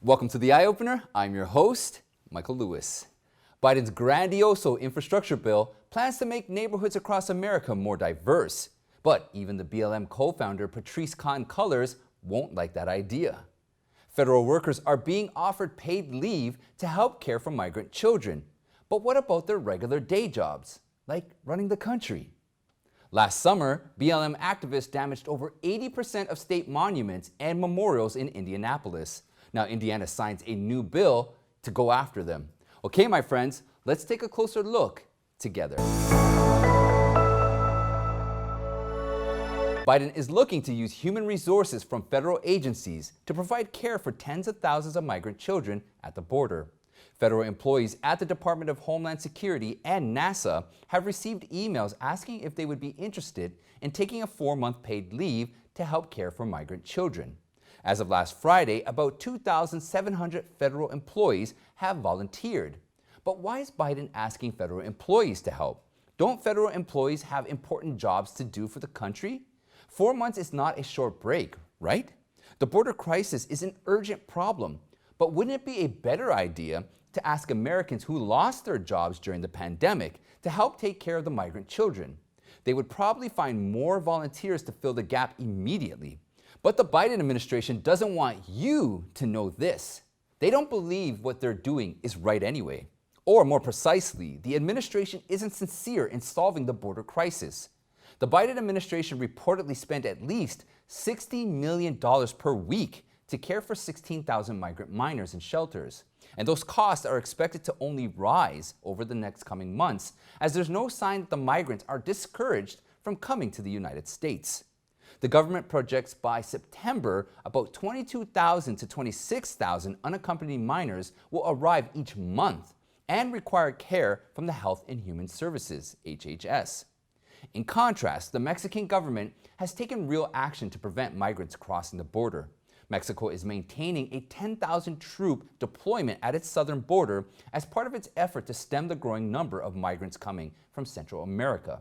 Welcome to The Eye Opener. I'm your host, Michael Lewis. Biden's grandiose infrastructure bill plans to make neighborhoods across America more diverse. But even the BLM co-founder Patrice khan-cullors won't like that idea. Federal workers are being offered paid leave to help care for migrant children. But what about their regular day jobs, like running the country? Last summer, BLM activists damaged over 80% of state monuments and memorials in Indianapolis. Now Indiana signs a new bill to go after them. Okay, my friends, let's take a closer look together. Biden is looking to use human resources from federal agencies to provide care for tens of thousands of migrant children at the border. Federal employees at the Department of Homeland Security and NASA have received emails asking if they would be interested in taking a 4-month paid leave to help care for migrant children. As of last Friday, about 2,700 federal employees have volunteered. But why is Biden asking federal employees to help? Don't federal employees have important jobs to do for the country? 4 months is not a short break, right? The border crisis is an urgent problem. But wouldn't it be a better idea to ask Americans who lost their jobs during the pandemic to help take care of the migrant children? They would probably find more volunteers to fill the gap immediately. But the Biden administration doesn't want you to know this. They don't believe what they're doing is right anyway. Or more precisely, the administration isn't sincere in solving the border crisis. The Biden administration reportedly spent at least $60 million per week to care for 16,000 migrant minors in shelters. And those costs are expected to only rise over the next coming months, as there's no sign that the migrants are discouraged from coming to the United States. The government projects by September about 22,000 to 26,000 unaccompanied minors will arrive each month and require care from the Health and Human Services, HHS. In contrast, the Mexican government has taken real action to prevent migrants crossing the border. Mexico is maintaining a 10,000 troop deployment at its southern border as part of its effort to stem the growing number of migrants coming from Central America.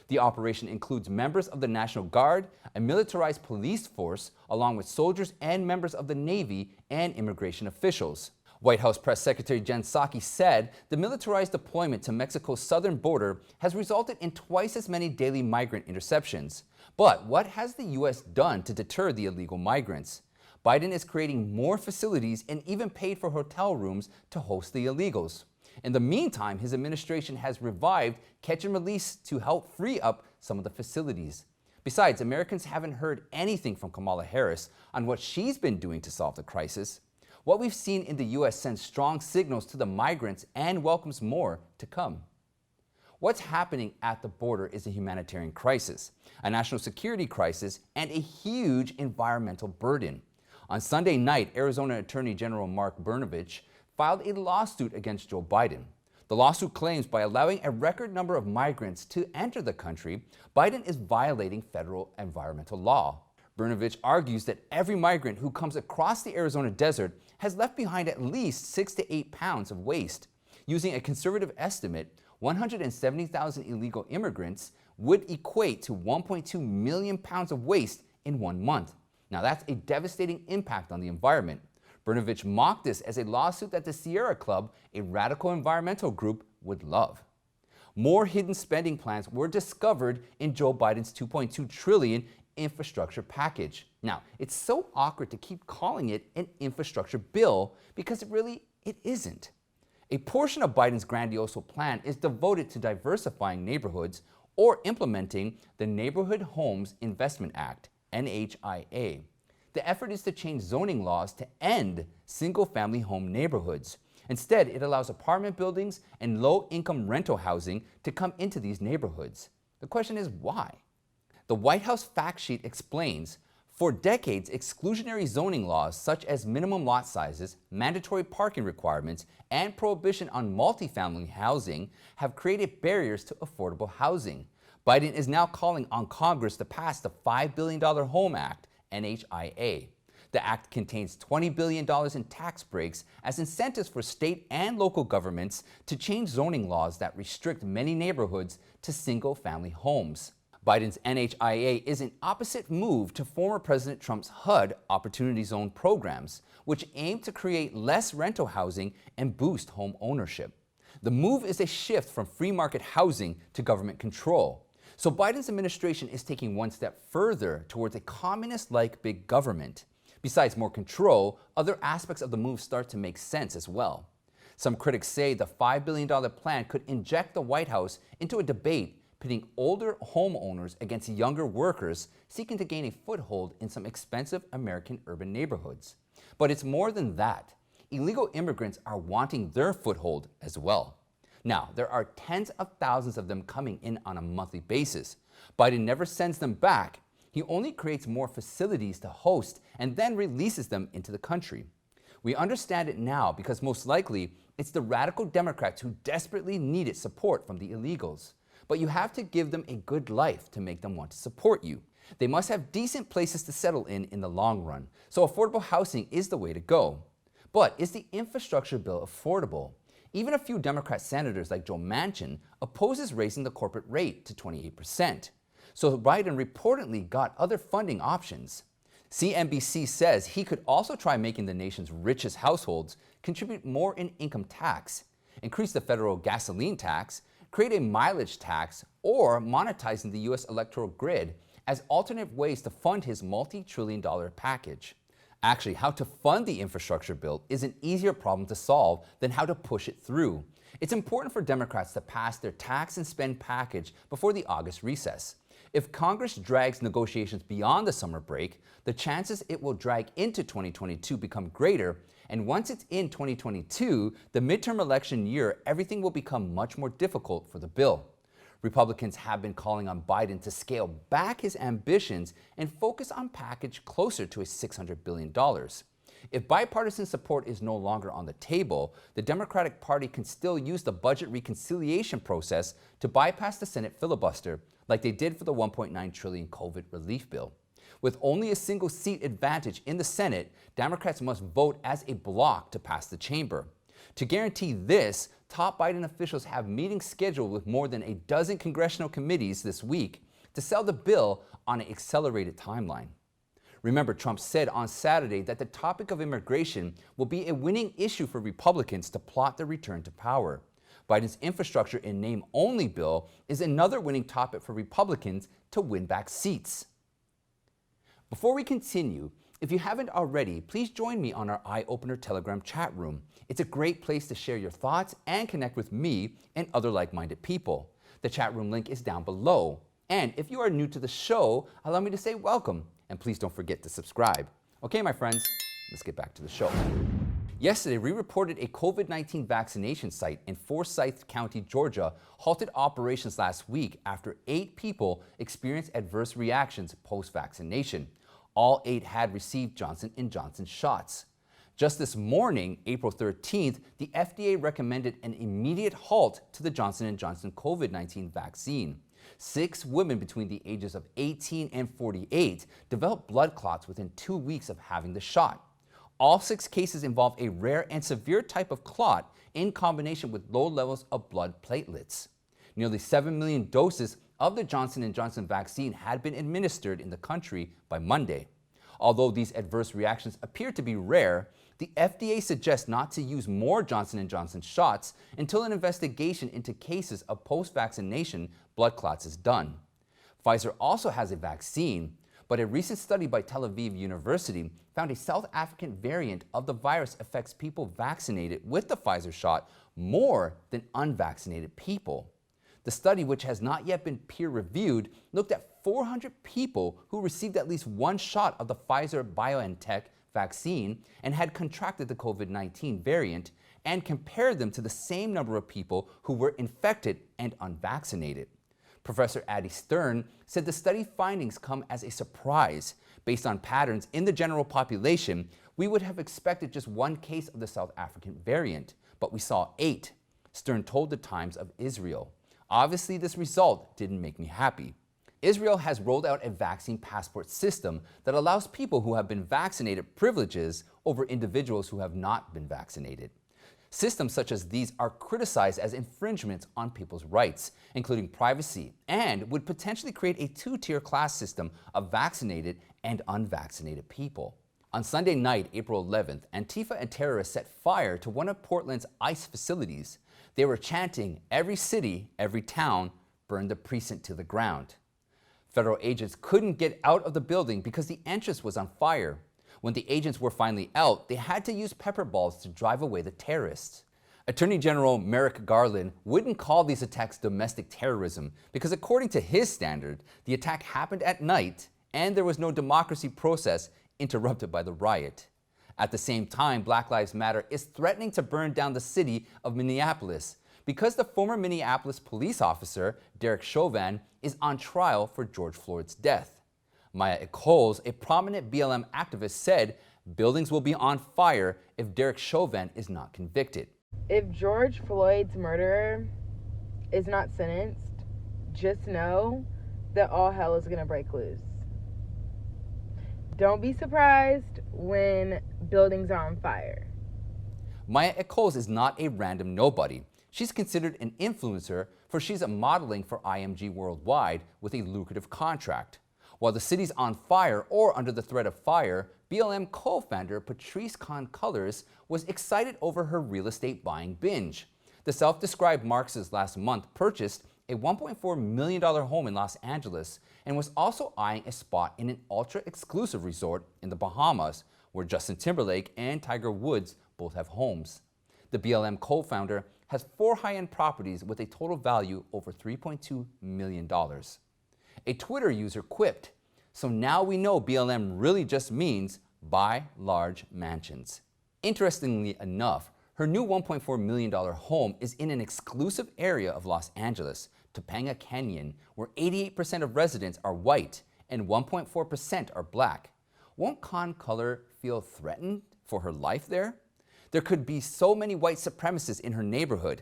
The operation includes members of the National Guard, a militarized police force, along with soldiers and members of the Navy and immigration officials. White House Press Secretary Jen Psaki said the militarized deployment to Mexico's southern border has resulted in twice as many daily migrant interceptions. But what has the U.S. done to deter the illegal migrants? Biden is creating more facilities and even paid for hotel rooms to host the illegals. In the meantime, his administration has revived catch and release to help free up some of the facilities. Besides, Americans haven't heard anything from Kamala Harris on what she's been doing to solve the crisis. What we've seen in the U.S. sends strong signals to the migrants and welcomes more to come. What's happening at the border is a humanitarian crisis, a national security crisis, and a huge environmental burden. On Sunday night, Arizona Attorney General Mark Brnovich filed a lawsuit against Joe Biden. The lawsuit claims by allowing a record number of migrants to enter the country, Biden is violating federal environmental law. Brnovich argues that every migrant who comes across the Arizona desert has left behind at least 6 to 8 pounds of waste. Using a conservative estimate, 170,000 illegal immigrants would equate to 1.2 million pounds of waste in 1 month. Now that's a devastating impact on the environment. Brnovich mocked this as a lawsuit that the Sierra Club, a radical environmental group, would love. More hidden spending plans were discovered in Joe Biden's $2.2 trillion infrastructure package. Now, it's so awkward to keep calling it an infrastructure bill because it isn't. A portion of Biden's grandiose plan is devoted to diversifying neighborhoods or implementing the Neighborhood Homes Investment Act, NHIA. The effort is to change zoning laws to end single-family home neighborhoods. Instead, it allows apartment buildings and low-income rental housing to come into these neighborhoods. The question is why? The White House fact sheet explains, for decades, exclusionary zoning laws such as minimum lot sizes, mandatory parking requirements, and prohibition on multifamily housing have created barriers to affordable housing. Biden is now calling on Congress to pass the $5 billion Home Act, NHIA. The act contains $20 billion in tax breaks as incentives for state and local governments to change zoning laws that restrict many neighborhoods to single-family homes. Biden's NHIA is an opposite move to former President Trump's HUD Opportunity Zone programs, which aim to create less rental housing and boost home ownership. The move is a shift from free market housing to government control. So Biden's administration is taking one step further towards a communist-like big government. Besides more control, other aspects of the move start to make sense as well. Some critics say the $5 billion plan could inject the White House into a debate pitting older homeowners against younger workers seeking to gain a foothold in some expensive American urban neighborhoods. But it's more than that. Illegal immigrants are wanting their foothold as well. Now, there are tens of thousands of them coming in on a monthly basis. Biden never sends them back. He only creates more facilities to host and then releases them into the country. We understand it now because most likely it's the radical Democrats who desperately needed support from the illegals. But you have to give them a good life to make them want to support you. They must have decent places to settle in the long run, so affordable housing is the way to go. But is the infrastructure bill affordable? Even a few Democrat senators like Joe Manchin opposes raising the corporate rate to 28%. So Biden reportedly got other funding options. CNBC says he could also try making the nation's richest households contribute more in income tax, increase the federal gasoline tax, create a mileage tax, or monetizing the U.S. electoral grid as alternate ways to fund his multi-trillion-dollar package. Actually, how to fund the infrastructure bill is an easier problem to solve than how to push it through. It's important for Democrats to pass their tax and spend package before the August recess. If Congress drags negotiations beyond the summer break, the chances it will drag into 2022 become greater, and once it's in 2022, the midterm election year, everything will become much more difficult for the bill. Republicans have been calling on Biden to scale back his ambitions and focus on package closer to $600 billion. If bipartisan support is no longer on the table, the Democratic Party can still use the budget reconciliation process to bypass the Senate filibuster, like they did for the $1.9 trillion COVID relief bill. With only a single seat advantage in the Senate, Democrats must vote as a bloc to pass the chamber. To guarantee this, top Biden officials have meetings scheduled with more than a dozen congressional committees this week to sell the bill on an accelerated timeline. Remember, Trump said on Saturday that the topic of immigration will be a winning issue for Republicans to plot their return to power. Biden's infrastructure in name-only bill is another winning topic for Republicans to win back seats. Before we continue, if you haven't already, please join me on our Eye Opener Telegram chat room. It's a great place to share your thoughts and connect with me and other like-minded people. The chat room link is down below. And if you are new to the show, allow me to say welcome, and please don't forget to subscribe. Okay, my friends, let's get back to the show. Yesterday, we reported a COVID-19 vaccination site in Forsyth County, Georgia, halted operations last week after 8 people experienced adverse reactions post-vaccination. All 8 had received Johnson & Johnson shots. Just this morning, April 13th, the FDA recommended an immediate halt to the Johnson & Johnson COVID-19 vaccine. 6 women between the ages of 18 and 48 developed blood clots within 2 weeks of having the shot. All 6 cases involve a rare and severe type of clot in combination with low levels of blood platelets. Nearly 7 million doses of the Johnson & Johnson vaccine had been administered in the country by Monday. Although these adverse reactions appear to be rare, the FDA suggests not to use more Johnson & Johnson shots until an investigation into cases of post-vaccination blood clots is done. Pfizer also has a vaccine, but a recent study by Tel Aviv University found a South African variant of the virus affects people vaccinated with the Pfizer shot more than unvaccinated people. The study, which has not yet been peer-reviewed, looked at 400 people who received at least 1 shot of the Pfizer-BioNTech vaccine and had contracted the COVID-19 variant, and compared them to the same number of people who were infected and unvaccinated. Professor Addie Stern said the study findings come as a surprise. Based on patterns in the general population, we would have expected just 1 case of the South African variant, but we saw 8, Stern told the Times of Israel. Obviously, this result didn't make me happy. Israel has rolled out a vaccine passport system that allows people who have been vaccinated privileges over individuals who have not been vaccinated. Systems such as these are criticized as infringements on people's rights, including privacy, and would potentially create a two-tier class system of vaccinated and unvaccinated people. On Sunday night, April 11th, Antifa and terrorists set fire to one of Portland's ICE facilities. They were chanting, "Every city, every town, burn the precinct to the ground." Federal agents couldn't get out of the building because the entrance was on fire. When the agents were finally out, they had to use pepper balls to drive away the terrorists. Attorney General Merrick Garland wouldn't call these attacks domestic terrorism because according to his standard, the attack happened at night and there was no democracy process interrupted by the riot. At the same time, Black Lives Matter is threatening to burn down the city of Minneapolis because the former Minneapolis police officer, Derek Chauvin, is on trial for George Floyd's death. Maya Echols, a prominent BLM activist, said buildings will be on fire if Derek Chauvin is not convicted. If George Floyd's murderer is not sentenced, just know that all hell is going to break loose. Don't be surprised when buildings are on fire. Maya Echols is not a random nobody. She's considered an influencer, for she's a modeling for IMG Worldwide with a lucrative contract. While the city's on fire or under the threat of fire, BLM co-founder Patrice Khan-Cullors was excited over her real estate buying binge. The self-described Marxist last month purchased a $1.4 million home in Los Angeles and was also eyeing a spot in an ultra-exclusive resort in the Bahamas, where Justin Timberlake and Tiger Woods both have homes. The BLM co-founder has 4 high-end properties with a total value over $3.2 million. A Twitter user quipped, "So now we know BLM really just means buy large mansions." Interestingly enough, her new $1.4 million home is in an exclusive area of Los Angeles, Topanga Canyon, where 88% of residents are white and 1.4% are black. Won't khan-cullor feel threatened for her life there? There could be so many white supremacists in her neighborhood.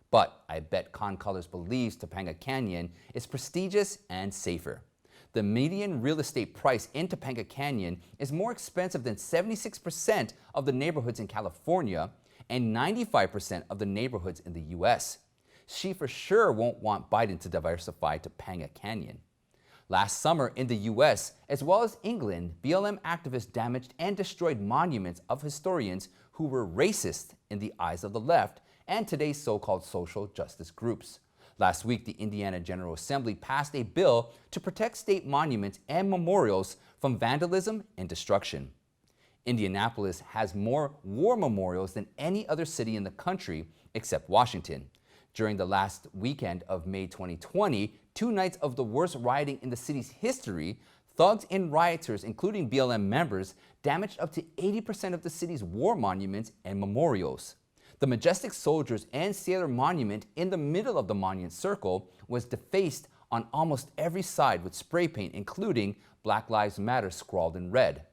But I bet khan-cullors believes Topanga Canyon is prestigious and safer. The median real estate price in Topanga Canyon is more expensive than 76% of the neighborhoods in California and 95% of the neighborhoods in the U.S. She for sure won't want Biden to diversify Topanga Canyon. Last summer in the U.S., as well as England, BLM activists damaged and destroyed monuments of historians who were racist in the eyes of the left and today's so-called social justice groups. Last week, the Indiana General Assembly passed a bill to protect state monuments and memorials from vandalism and destruction. Indianapolis has more war memorials than any other city in the country except Washington. During the last weekend of May 2020, 2 nights of the worst rioting in the city's history, thugs and rioters, including BLM members, damaged up to 80% of the city's war monuments and memorials. The majestic soldiers and sailor monument in the middle of the monument circle was defaced on almost every side with spray paint, including Black Lives Matter scrawled in red.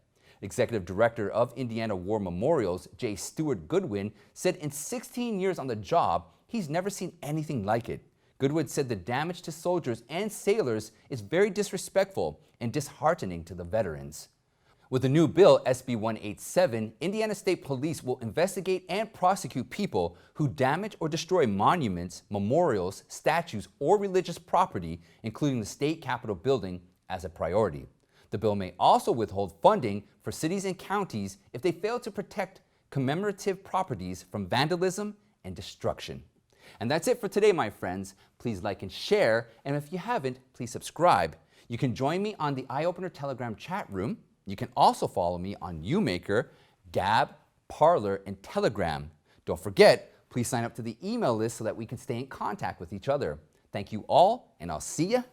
Executive Director of Indiana War Memorials, J. Stewart Goodwin, said in 16 years on the job, he's never seen anything like it. Goodwin said the damage to soldiers and sailors is very disrespectful and disheartening to the veterans. With the new bill, SB 187, Indiana State Police will investigate and prosecute people who damage or destroy monuments, memorials, statues, or religious property, including the state capitol building, as a priority. The bill may also withhold funding for cities and counties if they fail to protect commemorative properties from vandalism and destruction. And that's it for today, my friends. Please like and share, and if you haven't, please subscribe. You can join me on the Eye Opener Telegram chat room. You can also follow me on YouMaker, Gab, Parler, and Telegram. Don't forget, please sign up to the email list so that we can stay in contact with each other. Thank you all, and I'll see you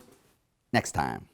next time.